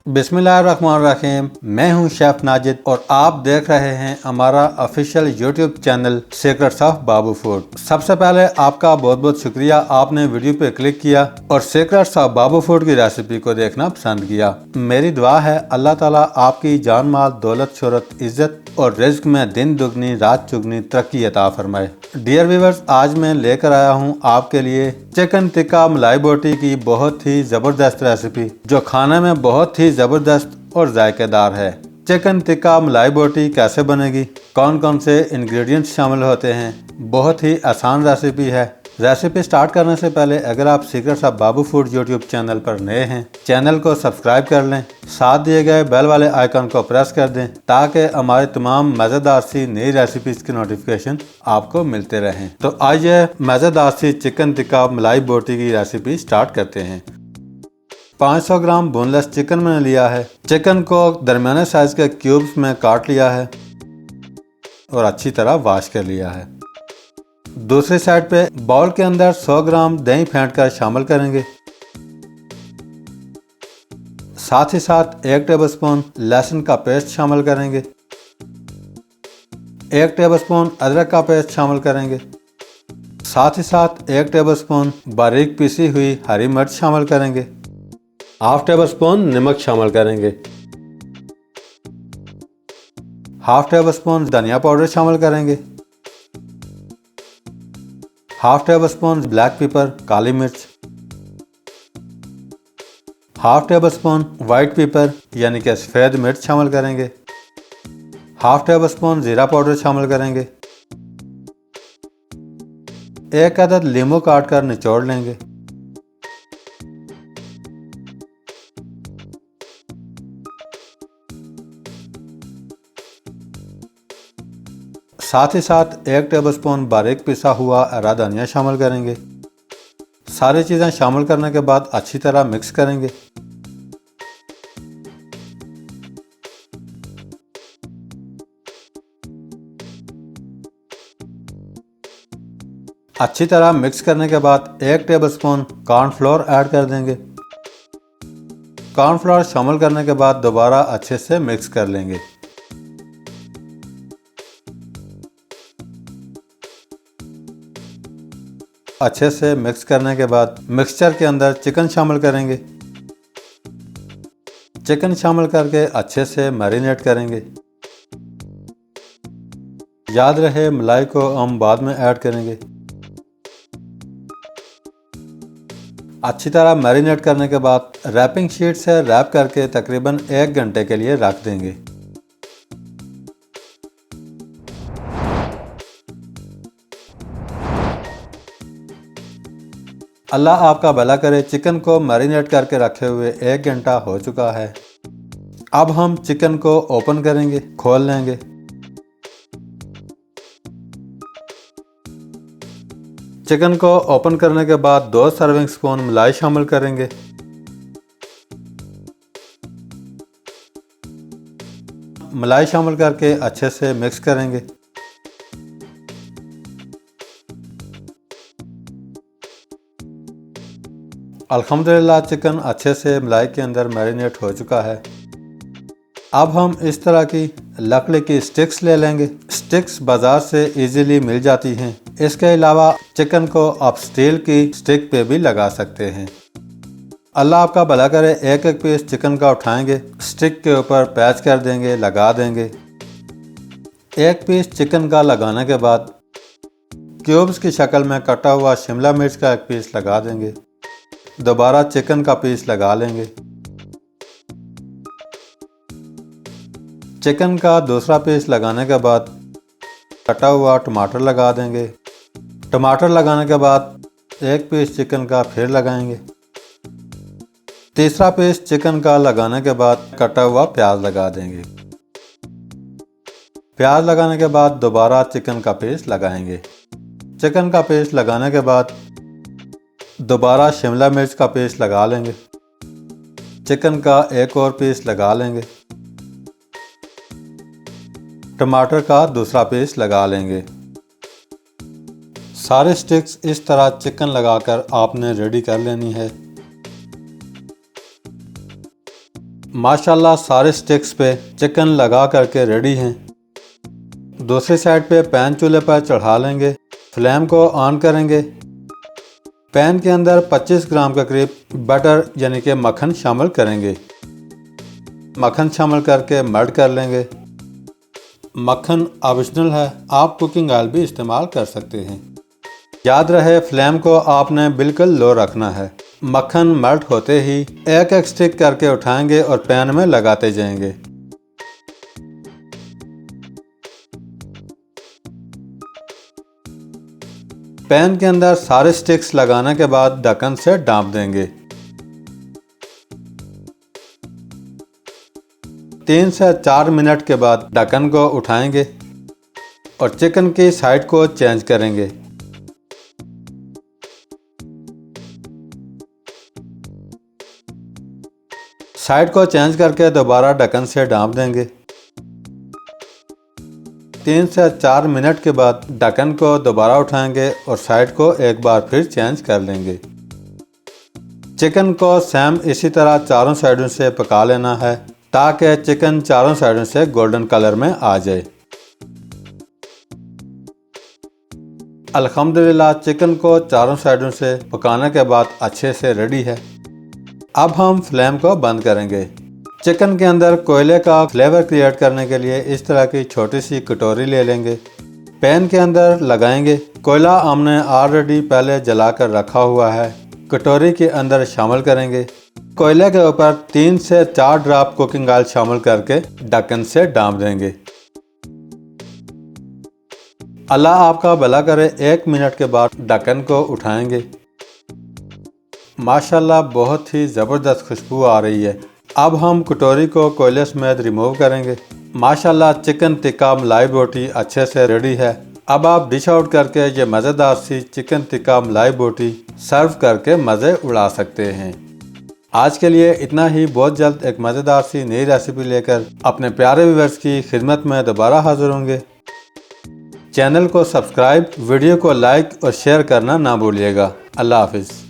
बिस्मिल्लाहिर्रहमानिर्रहीम। मैं हूं शेफ नाजिद और आप देख रहे हैं हमारा official YouTube channel secrets of Babu food. सबसे पहले आपका बहुत बहुत शुक्रिया, आपने वीडियो पे क्लिक किया और सीक्रेट्स ऑफ बाबू फूड की रेसिपी को देखना पसंद किया। मेरी दुआ है अल्लाह ताला आपकी जान माल दौलत शोहरत इज्जत और रिज्क में दिन दुगनी रात चुगनी तरक्की अता फरमाए। डियर व्यूअर्स, आज मैं लेकर आया हूं आपके लिए चिकन टिक्का मलाई बोटी की बहुत ही जबरदस्त रेसिपी, जो खाने में बहुत ही जबरदस्त और जायकेदार है। चिकन टिक्का मलाई बोटी कैसे बनेगी, कौन कौन से इंग्रेडिएंट्स शामिल होते हैं, बहुत ही आसान रेसिपी है। रेसिपी स्टार्ट करने से पहले अगर आप secrets of Babu food YouTube channel पर नए हैं, चैनल को सब्सक्राइब कर लें, साथ दिए गए बेल वाले आइकन को प्रेस कर दें ताकि हमारे तमाम मज़ेदार सी नई रेसिपीज की नोटिफिकेशन आपको मिलते रहें। तो आइए मज़ेदार सी चिकन टिक्का मलाई बोटी की रेसिपी स्टार्ट करते हैं। 500 ग्राम बोनलेस चिकन मैंने लिया है। चिकन को दरमियाने साइज के क्यूब्स में काट लिया है और अच्छी तरह वॉश कर लिया है। दूसरी साइड पे बाउल के अंदर 100 ग्राम दही फेंट कर शामिल करेंगे। साथ ही साथ 1 टेबलस्पून लहसुन का पेस्ट शामिल करेंगे। 1 टेबलस्पून अदरक का पेस्ट शामिल करेंगे। साथ ही साथ 1 टेबलस्पून बारीक पीसी हुई हरी मिर्च शामिल करेंगे। हाफ टेबल स्पून नमक शामिल करेंगे। हाफ टेबल स्पून धनिया पाउडर शामिल करेंगे। Half tablespoon black pepper काली मिर्च। Half tablespoon white pepper यानी कि सफ़ेद मिर्च शामिल करेंगे। हाफ टेबल स्पून जीरा पाउडर शामिल करेंगे। 1 अदद लीमू काट कर निचोड़ लेंगे। साथ ही साथ 1 टेबलस्पून बारीक पिसा हुआ हरा धनिया शामिल करेंगे। सारी चीज़ें शामिल करने के बाद अच्छी तरह मिक्स करेंगे। अच्छी तरह मिक्स करने के बाद 1 टेबलस्पून कॉर्नफ्लोर ऐड कर देंगे। कॉर्नफ्लोर शामिल करने के बाद दोबारा अच्छे से मिक्स कर लेंगे। अच्छे से मिक्स करने के बाद मिक्सचर के अंदर चिकन शामिल करेंगे। चिकन शामिल करके अच्छे से मैरिनेट करेंगे। याद रहे मलाई को हम बाद में ऐड करेंगे। अच्छी तरह मैरिनेट करने के बाद रैपिंग शीट से रैप करके तकरीबन 1 घंटे के लिए रख देंगे। अल्लाह आपका भला करे, चिकन को मैरिनेट करके रखे हुए 1 घंटा हो चुका है। अब हम चिकन को ओपन करेंगे, खोल लेंगे। चिकन को ओपन करने के बाद 2 सर्विंग स्पून मलाई शामिल करेंगे। मलाई शामिल करके अच्छे से मिक्स करेंगे। अल्हम्दुलिल्लाह चिकन अच्छे से मलाई के अंदर मैरिनेट हो चुका है। अब हम इस तरह की लकड़ी की स्टिक्स ले लेंगे। स्टिक्स बाजार से इजीली मिल जाती हैं। इसके अलावा चिकन को आप स्टील की स्टिक पे भी लगा सकते हैं। अल्लाह आपका भला करे, एक एक पीस चिकन का उठाएंगे, स्टिक के ऊपर पैच कर देंगे, लगा देंगे। एक पीस चिकन का लगाने के बाद क्यूब्स की शक्ल में कटा हुआ शिमला मिर्च का एक पीस लगा देंगे। दोबारा चिकन का पीस लगा लेंगे। चिकन का दूसरा पीस लगाने के बाद कटा हुआ टमाटर लगा देंगे। टमाटर लगाने के बाद एक पीस चिकन का फिर लगाएंगे। तीसरा पीस चिकन का लगाने के बाद कटा हुआ प्याज लगा देंगे। प्याज लगाने के बाद दोबारा चिकन का पीस लगाएंगे। चिकन का पीस लगाने के बाद दोबारा शिमला मिर्च का पीस लगा लेंगे। चिकन का एक और पीस लगा लेंगे। टमाटर का दूसरा पीस लगा लेंगे। सारे स्टिक्स इस तरह चिकन लगाकर आपने रेडी कर लेनी है। माशाल्लाह सारे स्टिक्स पे चिकन लगा करके रेडी हैं। दूसरी साइड पे पैन चूल्हे पर चढ़ा लेंगे, फ्लेम को ऑन करेंगे। पैन के अंदर 25 ग्राम के करीब बटर यानी कि मक्खन शामिल करेंगे। मक्खन शामिल करके मेल्ट कर लेंगे। मक्खन ऑप्शनल है, आप कुकिंग ऑयल भी इस्तेमाल कर सकते हैं। याद रहे फ्लेम को आपने बिल्कुल लो रखना है। मक्खन मेल्ट होते ही एक एक स्टिक करके उठाएंगे और पैन में लगाते जाएंगे। पैन के अंदर सारे स्टिक्स लगाने के बाद ढक्कन से ढाँप देंगे। 3 से 4 मिनट के बाद ढक्कन को उठाएंगे और चिकन की साइड को चेंज करेंगे। साइड को चेंज करके दोबारा ढक्कन से ढाँप देंगे। 3 से 4 मिनट के बाद ढक्कन को दोबारा उठाएंगे और साइड को एक बार फिर चेंज कर लेंगे। चिकन को सेम इसी तरह चारों साइडों से पका लेना है ताकि चिकन चारों साइडों से गोल्डन कलर में आ जाए। अल्हम्दुलिल्लाह चिकन को चारों साइडों से पकाने के बाद अच्छे से रेडी है। अब हम फ्लेम को बंद करेंगे। चिकन के अंदर कोयले का फ्लेवर क्रिएट करने के लिए इस तरह की छोटी सी कटोरी ले लेंगे। पैन के अंदर लगाएंगे। कोयला हमने ऑलरेडी पहले जलाकर रखा हुआ है, कटोरी के अंदर शामिल करेंगे। कोयले के ऊपर 3 से 4 ड्रॉप कुकिंग ऑयल शामिल करके ढक्कन से ढाँप देंगे। अल्लाह आपका भला करे। 1 मिनट के बाद ढक्कन को उठाएंगे। माशाल्लाह बहुत ही ज़बरदस्त खुशबू आ रही है। अब हम कटोरी को कोयले समेत रिमूव करेंगे। माशाल्लाह चिकन टिक्का मलाई बोटी अच्छे से रेडी है। अब आप डिश आउट करके ये मज़ेदार सी चिकन टिक्का मलाई बोटी सर्व करके मज़े उड़ा सकते हैं। आज के लिए इतना ही। बहुत जल्द एक मज़ेदार सी नई रेसिपी लेकर अपने प्यारे व्यूअर्स की खिदमत में दोबारा हाजिर होंगे। चैनल को सब्सक्राइब, वीडियो को लाइक और शेयर करना ना भूलिएगा। अल्लाह हाफिज़।